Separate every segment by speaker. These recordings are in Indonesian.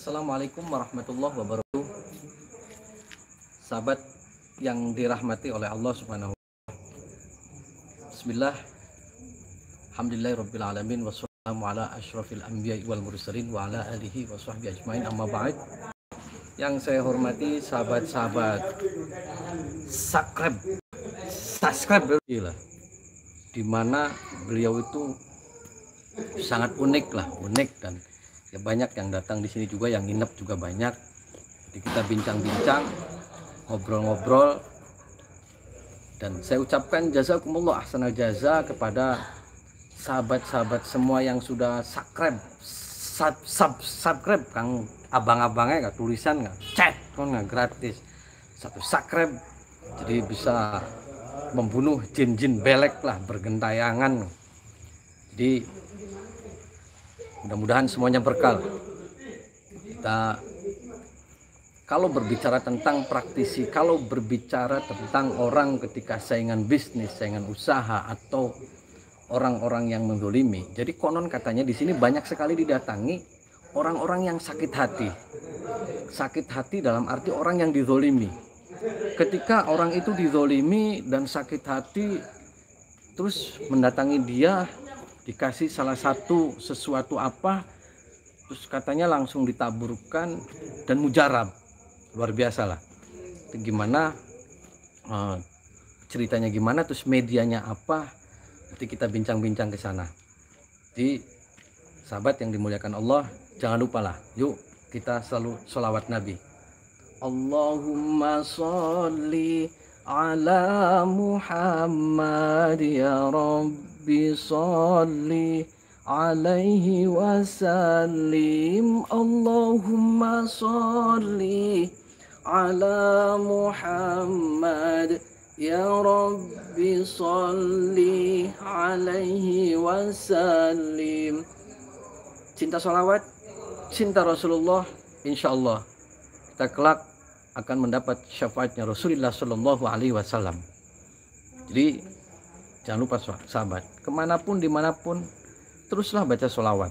Speaker 1: Assalamualaikum warahmatullahi wabarakatuh. Sahabat yang dirahmati oleh Allah Subhanahu wa ta'ala. Bismillah. Alhamdulillahirabbil alamin wassalamu ala asyrafil anbiya'i wal mursalin wa ala alihi wa sahbihi ajmain, amma ba'd. Yang saya hormati sahabat-sahabat subscribe gila. Dimana beliau itu sangat unik dan ya banyak yang datang di sini juga, yang nginep juga banyak. Jadi kita bincang-bincang, ngobrol-ngobrol, dan saya ucapkan jazakumullah ahsanal jaza kepada sahabat-sahabat semua yang sudah subscribe. Kang abang-abangnya nggak tulisan, nggak chat, kan nggak gratis. Satu subscribe jadi bisa membunuh jin-jin belek lah, bergentayangan. Jadi mudah-mudahan semuanya berkah. Kita kalau berbicara tentang praktisi, kalau berbicara tentang orang ketika saingan bisnis, saingan usaha, atau orang-orang yang menzalimi, jadi konon katanya di sini banyak sekali didatangi orang-orang yang sakit hati. Sakit hati dalam arti orang yang dizalimi. Ketika orang itu dizalimi dan sakit hati, terus mendatangi dia, dikasih salah satu sesuatu apa, terus katanya langsung ditaburkan dan mujarab. Luar biasa lah. Itu gimana ceritanya, gimana, terus medianya apa, nanti kita bincang-bincang ke sana. Jadi sahabat yang dimuliakan Allah, jangan lupa lah, yuk kita selalu sholawat Nabi. Allahumma sholli ala Muhammad ya Rabbi sholli alaihi wasallim. Allahumma sholli ala Muhammad ya Rabbi sholli alaihi wasallim. Cinta sholawat, cinta Rasulullah, insya Allah kita kelak akan mendapat syafaatnya Rasulullah Shallallahu Alaihi Wasallam. Jadi jangan lupa sahabat, kemanapun dimanapun teruslah baca sholawat,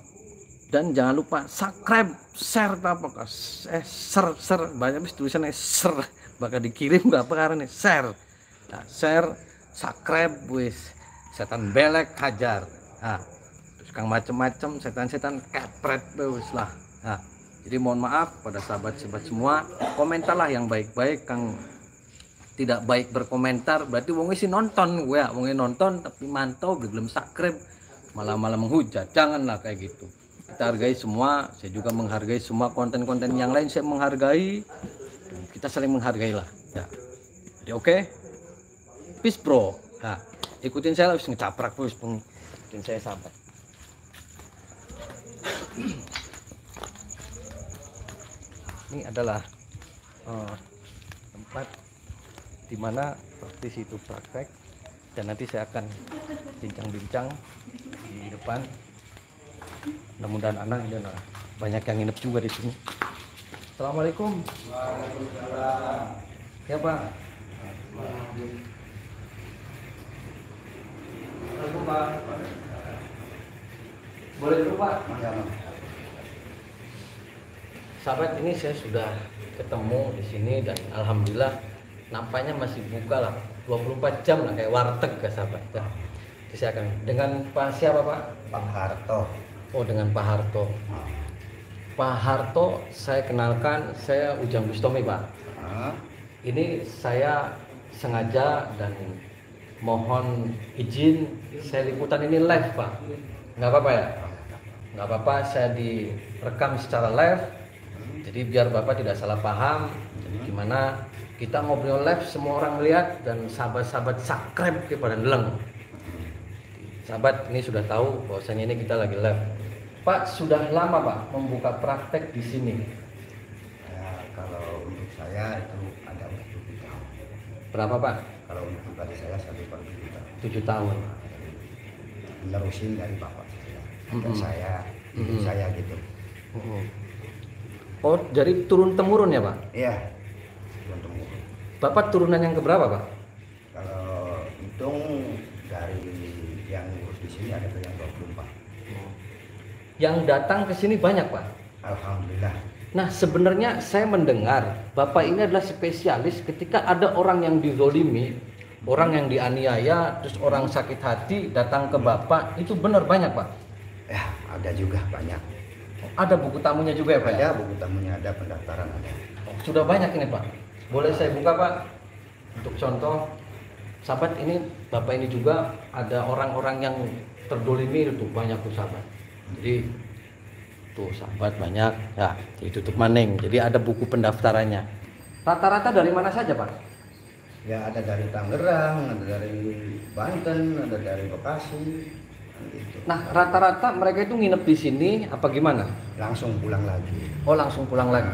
Speaker 1: dan jangan lupa subscribe, share apa share banyak tulisannya share, bakal dikirim berapa karena share. Nah, share, subscribe, wis setan belek hajar. Nah, terus kang macem-macem setan-setan kepret wis lah. Nah, jadi mohon maaf pada sahabat-sahabat semua, komentarlah yang baik-baik. Kang tidak baik berkomentar berarti wong isi nonton, gue wong nonton tapi mantau belum subscribe malah menghujat. Janganlah kayak gitu. Kita hargai semua, saya juga menghargai semua konten-konten yang lain, saya menghargai, kita saling menghargai lah ya. Jadi oke. Peace bro. Nah, ikutin saya, harus ngecaprak terus, ikutin saya sahabat. Ini adalah tempat dimana praktisi itu praktek, dan nanti saya akan bincang-bincang di depan. Mudah-mudahan anak ini banyak yang nginep juga di sini. Assalamualaikum. Waalaikumsalam. Ya Pak. Boleh dulu Pak. Sahabat, ini saya sudah ketemu di sini dan alhamdulillah nampaknya masih buka lah 24 jam lah, kayak warteg ya sahabat. Jadi saya akan dengan Pak siapa Pak?
Speaker 2: Pak Harto.
Speaker 1: Oh, dengan Pak Harto. Pak Harto saya kenalkan, saya Ujang Bustomi Pak. Ini saya sengaja dan mohon izin, saya liputan ini live Pak. Nggak apa-apa ya? Nggak apa-apa, saya direkam secara live. Jadi biar Bapak tidak salah paham. Jadi gimana kita ngobrol live, semua orang melihat, dan sahabat-sahabat subscribe kepada Deleng. Sahabat ini sudah tahu bahwasanya ini kita lagi live. Pak, sudah lama Pak membuka praktek di sini?
Speaker 2: Ya, kalau untuk saya itu ada 7 tahun.
Speaker 1: Berapa Pak?
Speaker 2: Kalau untuk pribadi saya 1 per
Speaker 1: 7 tahun.
Speaker 2: Menerusin dari bapak saya. Dan saya gitu.
Speaker 1: Oh, jadi turun temurun ya Pak?
Speaker 2: Iya, turun temurun.
Speaker 1: Bapak turunan yang keberapa Pak?
Speaker 2: Kalau hitung dari yang ngurus di sini ada yang 24.
Speaker 1: Yang datang ke sini banyak Pak?
Speaker 2: Alhamdulillah.
Speaker 1: Nah, sebenarnya saya mendengar Bapak ini adalah spesialis ketika ada orang yang dizolimi, orang yang dianiaya, terus orang sakit hati datang ke Bapak, itu benar banyak Pak?
Speaker 2: Ya, ada juga banyak.
Speaker 1: Ada buku tamunya juga ya Pak?
Speaker 2: Ada buku tamunya, ada pendaftaran ada.
Speaker 1: Oh, sudah banyak ini Pak. Boleh saya buka Pak? Untuk contoh, sahabat ini Bapak ini juga ada orang-orang yang terdolimi itu banyak tuh sahabat. Jadi tuh sahabat banyak ya ditutup maning. Jadi ada buku pendaftarannya. Rata-rata dari mana saja Pak?
Speaker 2: Ya, ada dari Tangerang, ada dari Banten, ada dari Bekasi, kan gitu.
Speaker 1: Nah, rata-rata mereka itu nginep di sini apa gimana?
Speaker 2: Langsung pulang lagi.
Speaker 1: Oh, langsung pulang lagi.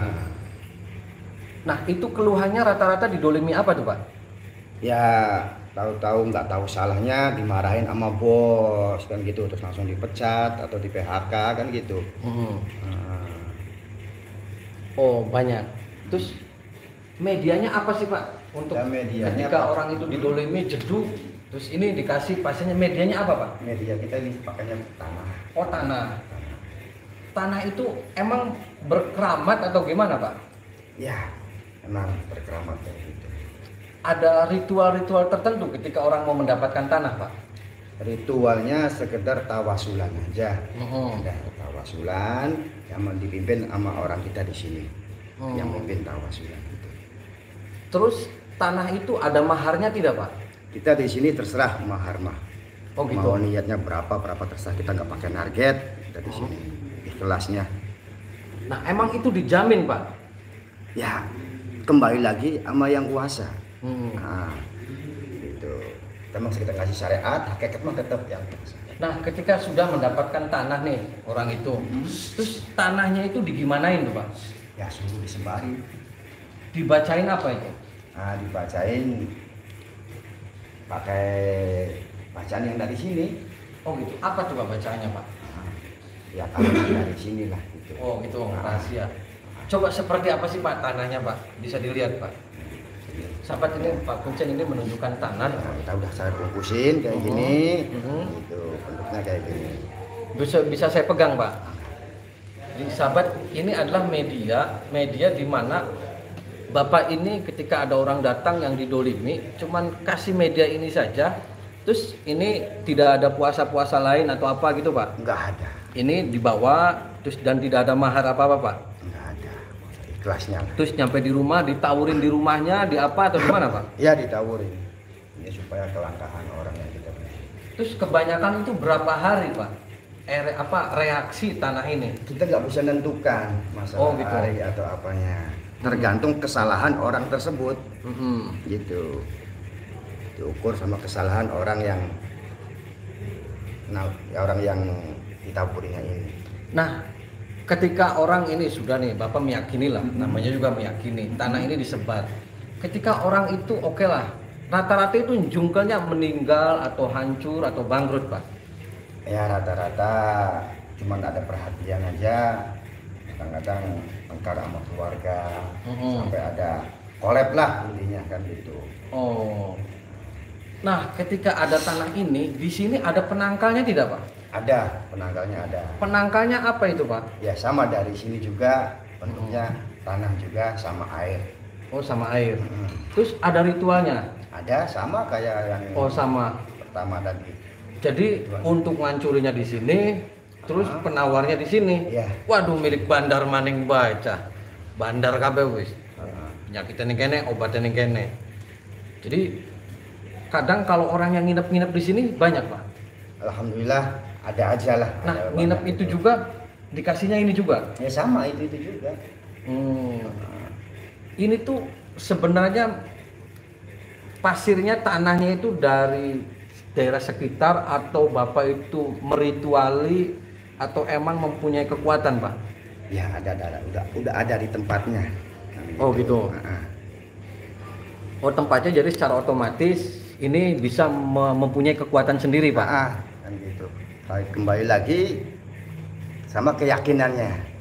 Speaker 1: Nah, itu keluhannya rata-rata didolimi apa tuh Pak?
Speaker 2: Ya, tahu-tahu nggak tahu salahnya dimarahin sama bos kan gitu, terus langsung dipecat atau di PHK kan gitu. Nah,
Speaker 1: Oh, banyak. Terus medianya apa sih Pak? Untuk
Speaker 2: Ya, medianya,
Speaker 1: ketika
Speaker 2: Pak.
Speaker 1: orang itu didolimi jeduk, terus ini dikasih pasiennya, medianya apa Pak?
Speaker 2: media kita ini pakainya tanah.
Speaker 1: Oh, tanah. Tanah itu emang berkeramat atau gimana Pak?
Speaker 2: Ya, emang berkeramat kayak gitu.
Speaker 1: Ada ritual-ritual tertentu ketika orang mau mendapatkan tanah Pak?
Speaker 2: Ritualnya sekedar tawasulan aja.
Speaker 1: Mhm.
Speaker 2: Ada tawasulan yang dipimpin sama orang kita di sini. Yang mimpin tawasulan itu.
Speaker 1: Terus tanah itu ada maharnya tidak Pak?
Speaker 2: Kita di sini terserah mahar mah.
Speaker 1: Oh gitu.
Speaker 2: Mau niatnya berapa terserah, kita nggak pakai target. Kita di sini ikhlasnya.
Speaker 1: Nah, emang itu dijamin Pak?
Speaker 2: Ya, kembali lagi sama yang kuasa.
Speaker 1: Hmm.
Speaker 2: Nah, gitu. Kita ngasih syariat, hakikat mah tetap yang kuasa.
Speaker 1: Nah, ketika sudah mendapatkan tanah nih orang itu, terus tanahnya itu digimanain tuh Pak?
Speaker 2: Ya, suruh disembari.
Speaker 1: Dibacain apa itu?
Speaker 2: Nah, dibacain pakai bacaan yang dari sini.
Speaker 1: Oh gitu. Apa tuh Pak bacaannya Pak?
Speaker 2: Nah, ya kalau dari sini lah gitu.
Speaker 1: Oh gitu, rahasia. Coba seperti apa sih Pak tanahnya Pak? Bisa dilihat Pak. Sahabat ini Pak Kuncen ini menunjukkan tanah.
Speaker 2: Nah, kita udah saya bungkusin kayak gini, gitu, bentuknya kayak gini.
Speaker 1: Bisa saya pegang Pak. Jadi sahabat ini adalah media di mana Bapak ini ketika ada orang datang yang didolimi, cuman kasih media ini saja, terus ini tidak ada puasa-puasa lain atau apa gitu Pak?
Speaker 2: Enggak ada,
Speaker 1: Ini dibawa, terus dan tidak ada mahar apa-apa Pak?
Speaker 2: enggak ada, ikhlasnya lah.
Speaker 1: Terus nyampe di rumah, ditawurin di rumahnya, di apa atau gimana Pak?
Speaker 2: Ya, ditawarin, ya supaya kelangkaan orang yang kita beli.
Speaker 1: Terus kebanyakan itu berapa hari Pak? Reaksi tanah ini?
Speaker 2: Kita nggak bisa nentukan masalah
Speaker 1: Oh, gitu.
Speaker 2: hari atau apanya, tergantung kesalahan orang tersebut, gitu. Diukur sama kesalahan orang yang, orang yang ditaburinya ini.
Speaker 1: Nah, ketika orang ini sudah nih, Bapak meyakini lah, namanya juga meyakini, tanah ini disebar. Ketika orang itu oke lah, rata-rata itu jungkelnya meninggal atau hancur atau bangkrut Pak?
Speaker 2: Ya, rata-rata cuma ada perhatian aja, kadang-kadang tengkar sama keluarga, sampai ada kolab lah intinya kan gitu.
Speaker 1: Oh. Nah, ketika ada tanah ini, di sini ada penangkalnya tidak Pak?
Speaker 2: Ada, penangkalnya ada.
Speaker 1: Penangkalnya apa itu Pak?
Speaker 2: Ya, sama dari sini juga bentuknya tanah juga sama air.
Speaker 1: Oh, sama air. Terus ada ritualnya?
Speaker 2: Ada, sama kayak yang
Speaker 1: Oh, sama.
Speaker 2: pertama tadi.
Speaker 1: Jadi untuk ngancurinnya di sini, terus penawarnya di sini.
Speaker 2: Iya.
Speaker 1: Waduh, milik bandar maning baca. Bandar kabeh wis. Penyakitnya kene, obatnya kene. Jadi kadang kalau orang yang nginep-nginep di sini banyak Pak.
Speaker 2: Alhamdulillah ada aja lah.
Speaker 1: Nah,
Speaker 2: ada
Speaker 1: nginep
Speaker 2: banyak
Speaker 1: itu juga dikasihnya ini juga.
Speaker 2: Ya, sama itu juga.
Speaker 1: Ini tuh sebenarnya pasirnya, tanahnya itu dari daerah sekitar atau Bapak itu merituali atau emang mempunyai kekuatan Pak?
Speaker 2: Ya, ada udah ada di tempatnya.
Speaker 1: Oh gitu. Oh, tempatnya jadi secara otomatis ini bisa mempunyai kekuatan sendiri Pak?
Speaker 2: Kan gitu. Kembali lagi sama keyakinannya.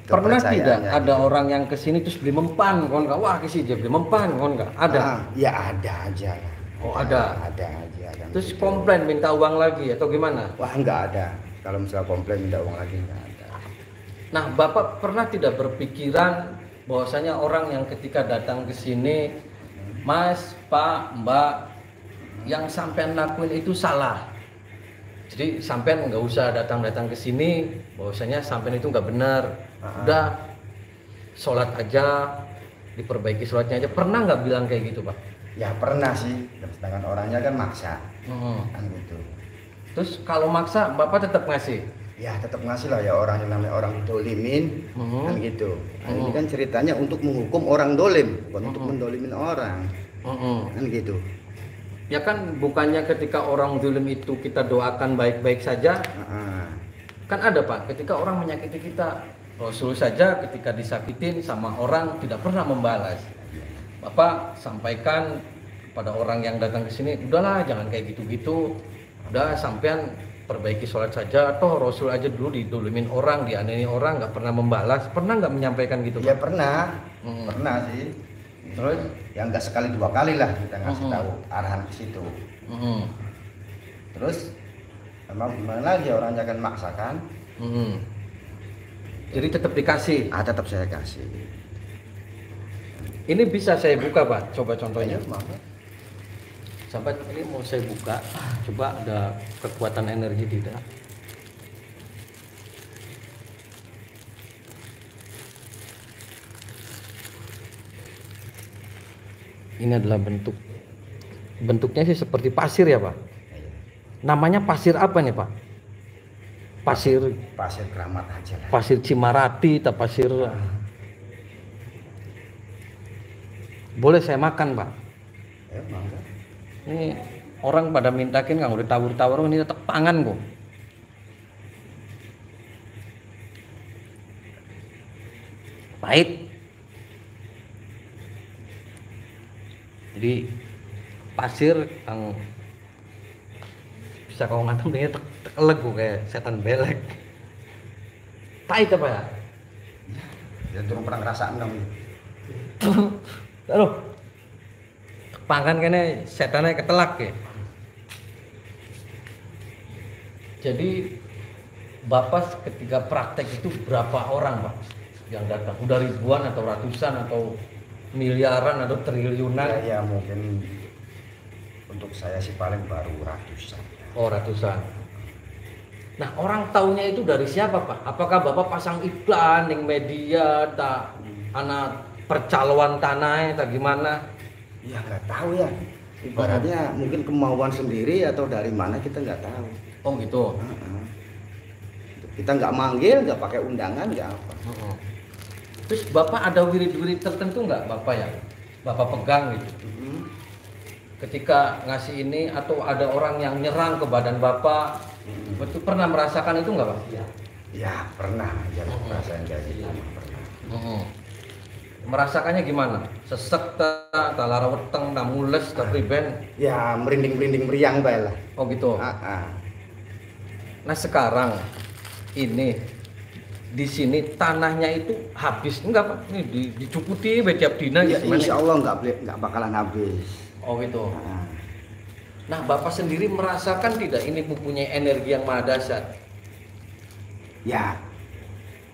Speaker 1: Pernah tidak
Speaker 2: kepercayaannya
Speaker 1: ada
Speaker 2: gitu.
Speaker 1: orang yang kesini terus beli mempan kon nggak? Wah kisi dia beli mempan kon nggak? Ada?
Speaker 2: Ya, ada aja.
Speaker 1: Oh, ada.
Speaker 2: Ada aja. Kan
Speaker 1: Terus
Speaker 2: gitu.
Speaker 1: komplain minta uang lagi atau gimana?
Speaker 2: Wah, nggak ada. Kalau misalnya komplain minta uang lagi nggak ada.
Speaker 1: Nah, Bapak pernah tidak berpikiran bahwasanya orang yang ketika datang ke sini, Mas, Pak, Mbak, yang sampean lakuin itu salah. Jadi sampean nggak usah datang-datang ke sini, bahwasanya sampean itu nggak benar. Udah sholat aja, diperbaiki sholatnya aja. Pernah nggak bilang kayak gitu, Pak?
Speaker 2: Ya pernah sih, sedangkan orangnya kan maksa, kan gitu.
Speaker 1: Terus kalau maksa, Bapak tetap ngasih?
Speaker 2: Ya tetap ngasih lah ya, orang yang namanya orang dolimin, kan gitu. Nah, ini kan ceritanya untuk menghukum orang dolim, bukan untuk mendolimin orang, kan gitu.
Speaker 1: Ya kan bukannya ketika orang dolim itu kita doakan baik-baik saja? Kan ada Pak, ketika orang menyakiti kita, Rasul saja ketika disakitin sama orang tidak pernah membalas. Bapak sampaikan pada orang yang datang ke sini, udahlah jangan kayak gitu-gitu, udah sampean perbaiki sholat saja. Toh Rasul aja dulu didolimin orang, dianiaya orang, nggak pernah membalas. Pernah nggak menyampaikan gitu?
Speaker 2: Ya pernah, pernah sih. Terus yang nggak sekali dua kali lah kita ngasih tahu arahan ke situ. Terus emang gimana lagi, orangnya kan maksakan.
Speaker 1: Jadi tetap dikasih?
Speaker 2: Tetap saya kasih.
Speaker 1: Ini bisa saya buka Pak, coba contohnya.
Speaker 2: Ya,
Speaker 1: Sahabat, ini mau saya buka, coba ada kekuatan energi tidak? Ini adalah bentuknya sih seperti pasir ya Pak. Namanya pasir apa nih Pak? Pasir
Speaker 2: Keramat aja lah.
Speaker 1: Pasir Cimarati atau pasir? Boleh saya makan Pak?
Speaker 2: Ya, mangga.
Speaker 1: Ini orang pada mintakin kan udah tawur-tawur, ini tetap pangan kok. Pahit. Jadi pasir yang bisa kau ngantem dia tekelek kok kayak setan belek. Pahit apa ya?
Speaker 2: Ya turun pernah ngerasain dong.
Speaker 1: Aduh. Pangan kene setannya ketelak ya. Jadi Bapak ketika praktek itu berapa orang Pak yang datang? Udah ribuan atau ratusan atau miliaran atau triliunan?
Speaker 2: Ya mungkin untuk saya sih paling baru ratusan.
Speaker 1: Oh ratusan. Nah orang taunya itu dari siapa Pak? Apakah Bapak pasang iklan di media, tak anak percaloan tanah atau gimana?
Speaker 2: Ya nggak tahu ya. Ibaratnya mungkin kemauan sendiri atau dari mana kita nggak tahu.
Speaker 1: Oh gitu.
Speaker 2: Kita nggak manggil, nggak pakai undangan, nggak apa.
Speaker 1: Terus Bapak ada wirid-wirid tertentu nggak Bapak ya? Bapak pegang gitu. Ketika ngasih ini atau ada orang yang nyerang ke badan Bapak, betul pernah merasakan itu nggak Pak?
Speaker 2: Ya pernah, ya merasakan kayak gitu. Pernah.
Speaker 1: Merasakannya gimana? Sesek tak lara weteng, tak mules, tak priben?
Speaker 2: Ya merinding meriang bae lah.
Speaker 1: Oh gitu. Nah sekarang ini di sini tanahnya itu habis enggak Pak? Ini dicukuti tiap dina
Speaker 2: ya,
Speaker 1: gimana?
Speaker 2: Insya Allah nggak bakalan habis.
Speaker 1: Oh gitu. Nah Bapak sendiri merasakan tidak ini mempunyai energi yang maha dahsyat?
Speaker 2: Ya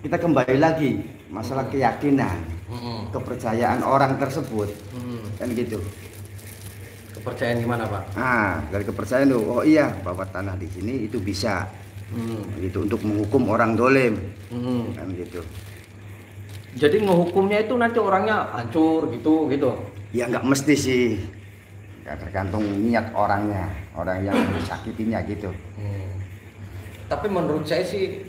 Speaker 2: kita kembali lagi masalah keyakinan. Kepercayaan orang tersebut, kan gitu.
Speaker 1: Kepercayaan gimana Pak?
Speaker 2: Dari kepercayaan tuh, oh iya bahwa tanah di sini itu bisa, gitu untuk menghukum orang dolim, kan gitu.
Speaker 1: Jadi ngehukumnya itu nanti orangnya hancur gitu.
Speaker 2: Ya nggak mesti sih, ya, tergantung niat orangnya, orang yang disakitinya gitu.
Speaker 1: Tapi menurut saya sih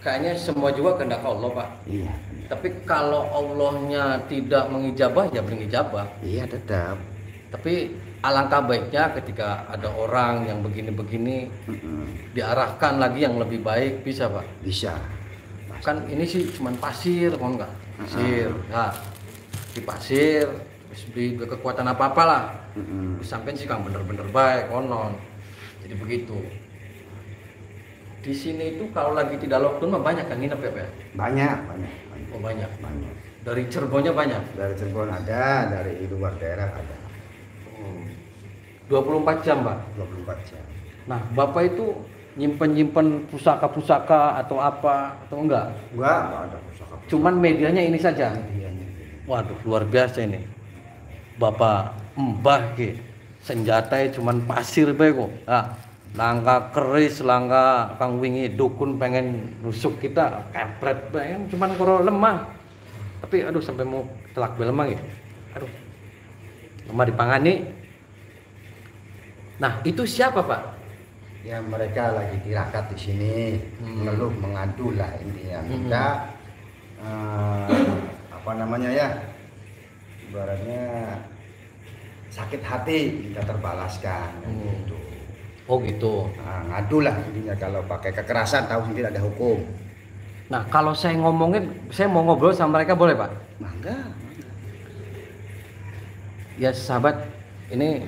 Speaker 1: kayaknya semua juga kehendak Allah Pak.
Speaker 2: Iya.
Speaker 1: Tapi kalau Allahnya tidak mengijabah ya beringijabah.
Speaker 2: Iya tetap.
Speaker 1: Tapi alangkah baiknya ketika ada orang yang begini-begini diarahkan lagi yang lebih baik, bisa Pak?
Speaker 2: Bisa.
Speaker 1: Kan ini sih cuman pasir, kok enggak? Pasir. Nah, di pasir terus di kekuatan apa-apa lah. Sampai sih kan bener-bener baik konon. Jadi begitu. Di sini itu kalau lagi tidak lockdown mah banyak kan nginep ya Pak?
Speaker 2: Banyak.
Speaker 1: Oh banyak. Dari Cirebonnya banyak?
Speaker 2: Dari Cirebon ada, dari luar daerah ada.
Speaker 1: 24 jam Pak?
Speaker 2: 24 jam.
Speaker 1: Nah Bapak itu
Speaker 3: nyimpen pusaka-pusaka atau apa atau enggak?
Speaker 2: Enggak ada pusaka.
Speaker 3: Cuman medianya ini saja.
Speaker 2: Medianya.
Speaker 3: Waduh, luar biasa ini. Bapak Mbah ki senjatanya cuman pasir bae kok. Nah, langkah keris, langkah kang wingi dukun pengen nusuk kita kepret bae cuman karo lemah. Tapi aduh sampai mau telak lemah gitu. Aduh. Lemah dipangani. Nah, itu siapa, Pak?
Speaker 2: Ya mereka lagi tirakat di sini, mengeluh mengadu lah intinya. Minta apa namanya ya? Ibaratnya sakit hati minta terbalaskan gitu.
Speaker 3: Oh gitu.
Speaker 2: Nah, ngadu lah intinya, kalau pakai kekerasan tahu sendiri ada hukum.
Speaker 3: Nah, kalau saya ngomongin, saya mau ngobrol sama mereka boleh, Pak?
Speaker 2: Mangga.
Speaker 3: Ya, sahabat, ini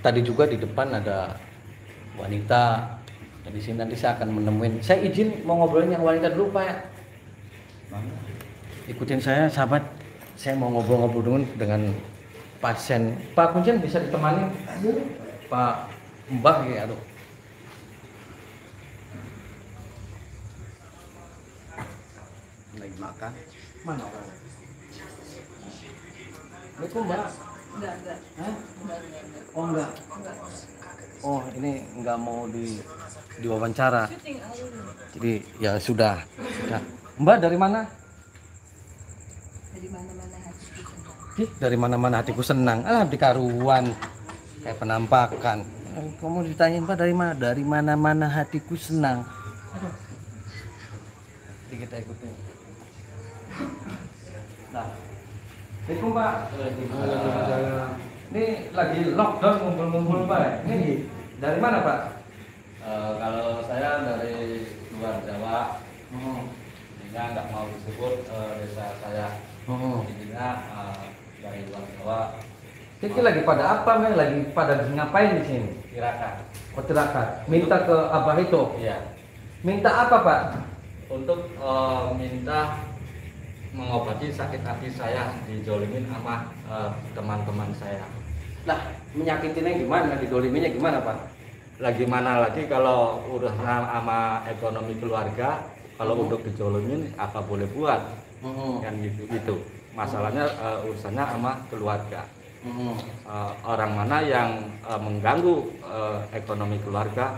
Speaker 3: tadi juga di depan ada wanita. Di sini nanti saya akan menemuin. Saya izin mau ngobrolin yang wanita dulu, Pak ya.
Speaker 2: Mangga.
Speaker 3: Ikutin saya, sahabat. Saya mau ngobrol-ngobrol dengan pasien. Pak Kuncen bisa ditemani? Pak Mbah ya, aduh.
Speaker 2: Lagi makan.
Speaker 3: Mana orang? Ini Mbak?
Speaker 4: Enggak.
Speaker 3: Hah?
Speaker 4: Enggak.
Speaker 3: Oh enggak. Oh ini enggak mau diwawancara.
Speaker 4: Syuting alun.
Speaker 3: Jadi ya sudah. Nah, Mbak dari mana?
Speaker 4: Dari mana-mana hatiku senang.
Speaker 3: Dari mana-mana hatiku senang. Di karuan kayak penampakan. Kamu ditanyain Pak dari mana? Dari mana-mana hatiku senang. Aduh. Jadi kita ikutin. Nah, Assalamualaikum Pak.
Speaker 2: Waalaikumsalam.
Speaker 3: Ini lagi lockdown ngumpul-ngumpul Pak. Ini dari mana Pak?
Speaker 5: Kalau saya dari luar Jawa, sehingga nggak mau disebut desa saya. Intinya dari luar Jawa.
Speaker 3: Ini lagi pada apa men? Lagi pada ngapain di sini?
Speaker 5: Tirakat.
Speaker 3: Oh tirakat. Minta ke Abah itu.
Speaker 5: Iya.
Speaker 3: Minta apa Pak?
Speaker 5: Untuk minta mengobati sakit hati saya dijolimin sama teman-teman saya.
Speaker 3: Nah, menyakitinya gimana? Didoliminya gimana Pak?
Speaker 5: Lagi mana lagi kalau udah sama ekonomi keluarga, kalau untuk dijolimin apa boleh buat? Kan gitu. Masalahnya urusannya sama keluarga. Orang mana yang mengganggu ekonomi keluarga,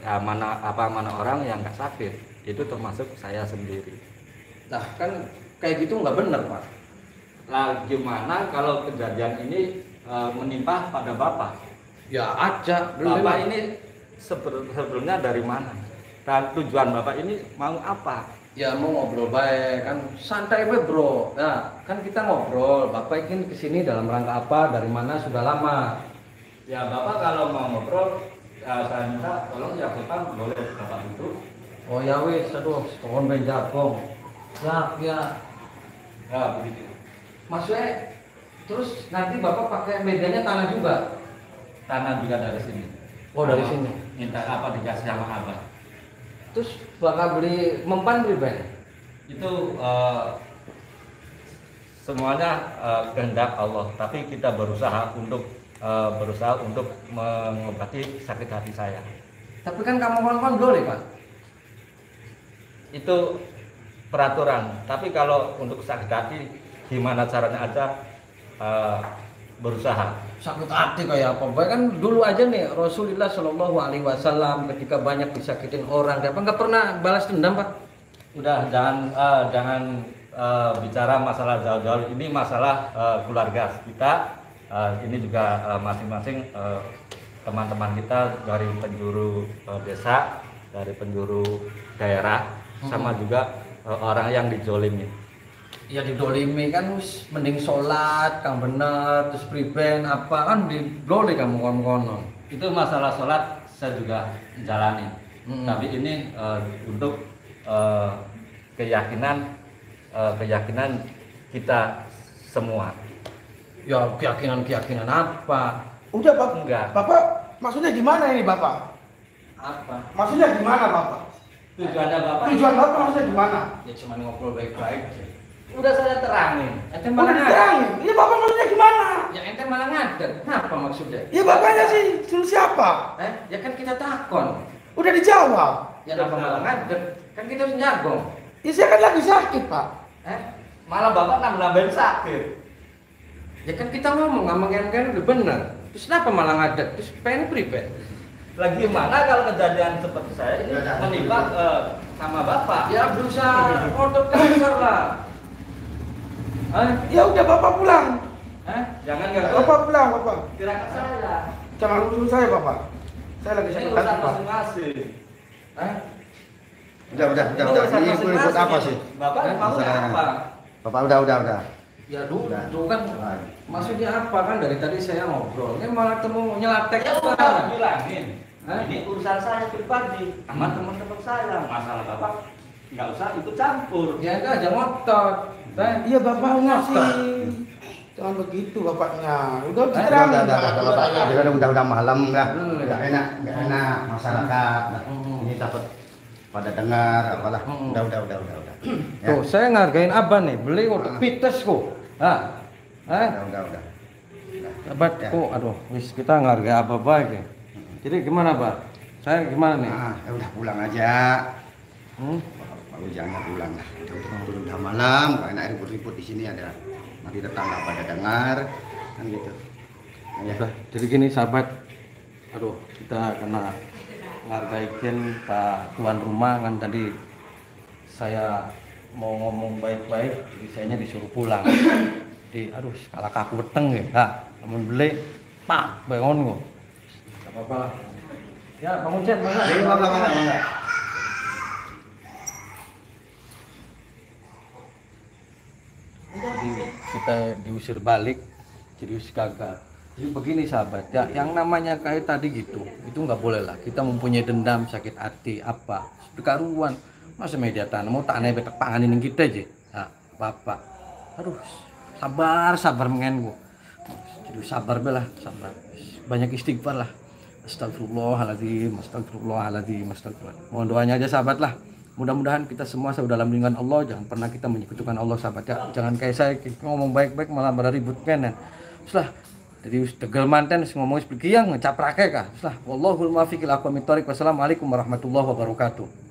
Speaker 5: ya mana orang yang nggak sakit, itu termasuk saya sendiri.
Speaker 3: Nah kan kayak gitu nggak bener Pak.
Speaker 5: Lah gimana kalau kejadian ini menimpa pada Bapak?
Speaker 3: Ya aja.
Speaker 5: Bapak ini sebelumnya dari mana? Dan tujuan Bapak ini mau apa?
Speaker 3: Ya mau ngobrol baik kan santai we bro. Nah kan kita ngobrol. Bapak ingin kesini dalam rangka apa? Dari mana sudah lama?
Speaker 5: Ya Bapak kalau mau ngobrol, saya minta tolong ya Bapak boleh Bapak duduk.
Speaker 3: Oh ya wis, aduh, pohon benjabong. Ya.
Speaker 5: Ya begitu.
Speaker 3: Maksudnya terus nanti Bapak pakai medianya tanah juga?
Speaker 5: Tanah juga dari sini.
Speaker 3: Oh dari sini.
Speaker 5: Minta apa dikasih sama Abah.
Speaker 3: Terus bakal beli mempan beli Ben?
Speaker 5: Itu semuanya kehendak Allah, tapi kita berusaha untuk mengobati sakit hati saya.
Speaker 3: Tapi kan kamu kon boleh Pak?
Speaker 5: Itu peraturan, tapi kalau untuk sakit hati gimana caranya aja berusaha.
Speaker 3: Sakit hati kayak apa? Baik kan dulu aja nih Rasulullah Shallallahu Alaihi Wasallam ketika banyak disakitin orang, dia nggak pernah balas dendam Pak?
Speaker 5: Udah jangan bicara masalah jauh-jauh, ini masalah keluarga kita. Ini juga masing-masing teman-teman kita dari penjuru desa, dari penjuru daerah, sama juga orang yang dijolimi.
Speaker 3: Ya didolimi kan mending sholat kang bener terus priben apa kan didoli kamu kono.
Speaker 5: Itu masalah sholat saya juga jalani. Tapi ini untuk keyakinan kita semua.
Speaker 3: Ya keyakinan apa?
Speaker 6: Udah Pak,
Speaker 5: Enggak.
Speaker 6: Bapak maksudnya gimana ini Bapak?
Speaker 3: Apa?
Speaker 6: Maksudnya gimana Bapak?
Speaker 5: Tujuannya Bapak
Speaker 6: Tujuan Bapak maksudnya gimana?
Speaker 3: Ya cuma ngobrol baik-baik. Udah saya terangin. Ente
Speaker 6: Udah
Speaker 3: malah ngadet.
Speaker 6: diterangin. Ini Bapak maksudnya gimana?
Speaker 3: Ya ente malah ngadet. Apa maksudnya?
Speaker 6: Ya Bapaknya sih suruh siapa?
Speaker 3: Ya kan kita takon.
Speaker 6: Udah dijawab.
Speaker 3: Ya apa malah ngadeg? Kan kita harus nyagong.
Speaker 6: Ya saya kan lagi sakit, Pak.
Speaker 5: Malah bapak nambahin sakit.
Speaker 3: Ya kan kita ngomong yang udah bener. Terus kenapa malah ngadeg? Terus pengen pribadi.
Speaker 5: Lagi mana kalau kejadian seperti saya ini menimpa sama bapak?
Speaker 3: Ya berusaha untuk kasar lah.
Speaker 6: Ya udah Bapak pulang.
Speaker 5: Jangan ganggu
Speaker 6: Bapak pulang, Bapak.
Speaker 5: tirakat saya.
Speaker 6: Jangan urusin saya, Bapak. Saya lagi
Speaker 5: Ini
Speaker 6: sakit
Speaker 5: urusan
Speaker 6: hati, Pak.
Speaker 5: masing-masing.
Speaker 2: Udah.
Speaker 5: Ini urusan
Speaker 2: Ini ikut
Speaker 5: masing-masing.
Speaker 2: apa sih?
Speaker 5: Bapak maunya
Speaker 2: Masalahnya.
Speaker 5: apa?
Speaker 2: Bapak udah.
Speaker 3: Ya dulu
Speaker 2: Udah.
Speaker 3: tuh kan maksudnya apa kan dari tadi saya ngobrol. Ini malah temu nyelatek
Speaker 5: Ya
Speaker 3: apa?
Speaker 5: udah bilangin. Ini urusan saya pribadi sama teman-teman saya. Masalah bapak nggak usah ikut campur.
Speaker 3: Ya enggak aja ngotot.
Speaker 6: Iya, Bapak ngasih. Jangan begitu Bapaknya. Udah diterangin. Pak.
Speaker 2: Udah malam lah. Nggak enak masyarakat. Nah, ini takut pada dengar apalah. Udah. Ya.
Speaker 3: Tuh, saya ngargain abah nih, beli kok pites kok.
Speaker 2: Udah.
Speaker 3: Sahabat kok, aduh, wis kita ngargai abah baik ya. Jadi gimana, Pak? Saya gimana nih?
Speaker 2: Nah, ya udah pulang aja. Pak Ujangnya pulang lah. Udah malam, gak enak ribut-ribut di sini ada. Nanti tetangga pada dengar, kan gitu. Ya.
Speaker 3: Udah, jadi gini sahabat. Aduh, kita kena ngargain Pak tuan rumah kan tadi saya mau ngomong baik-baik, jadi sayanya disuruh pulang. Jadi aduh, kalah kaku weteng ya. Nah, namun beli pak bangun kok. Gak apa-apa lah. Ya, bangun Cen, bangun.
Speaker 2: Iya, Bang.
Speaker 3: Jadi kita diusir balik, jadi us gagal. Jadi begini sahabat, ya yang namanya kayak tadi gitu, itu nggak boleh lah. Kita mempunyai dendam, sakit hati, apa, karuan. Masa media tanah mau tak naik betek panganin kita aja. Nah, bapak, aduh, sabar mengen gua. Jadi sabar belah, sabar. Banyak istighfar lah. Astagfirullahaladzim. Mohon doanya aja sahabat lah. Mudah-mudahan kita semua dalam lindungan Allah, jangan pernah kita menyekutukan Allah sahabat ya. Jangan kayak saya ngomong baik-baik malah beribut kan. Setelah jadi tegel manten ngomong seperti yang ngecaprake kah. Setelah wallahul muwaffiq ila aqwamit thoriq. Wassalamualaikum warahmatullahi wabarakatuh.